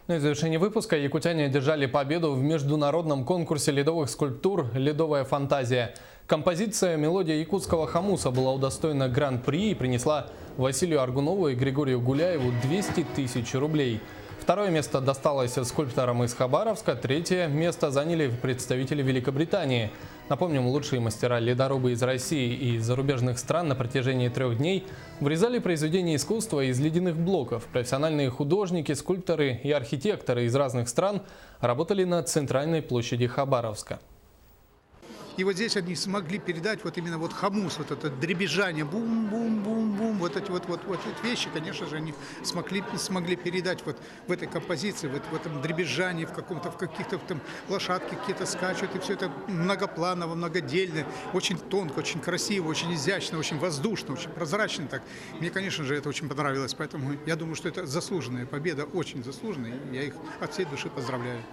Ну и в завершении выпуска якутяне одержали победу в международном конкурсе ледовых скульптур «Ледовая фантазия». Композиция «Мелодия якутского хомуса» была удостоена гран-при и принесла Василию Аргунову и Григорию Гуляеву 200 тысяч рублей. Второе место досталось скульпторам из Хабаровска, третье место заняли представители Великобритании. Напомним, лучшие мастера ледорубы из России и зарубежных стран на протяжении 3 дней вырезали произведения искусства из ледяных блоков. Профессиональные художники, скульпторы и архитекторы из разных стран работали на центральной площади Хабаровска. И вот здесь они смогли передать вот именно вот хомус, вот это дребезжание, бум-бум-бум-бум, вот эти вещи, конечно же, они смогли передать вот в этой композиции, вот в этом дребезжании, в каких-то там лошадки какие-то скачут, и все это многопланово, многодельно, очень тонко, очень красиво, очень изящно, очень воздушно, очень прозрачно так. Мне, конечно же, это очень понравилось, поэтому я думаю, что это заслуженная победа, очень заслуженная, и я их от всей души поздравляю.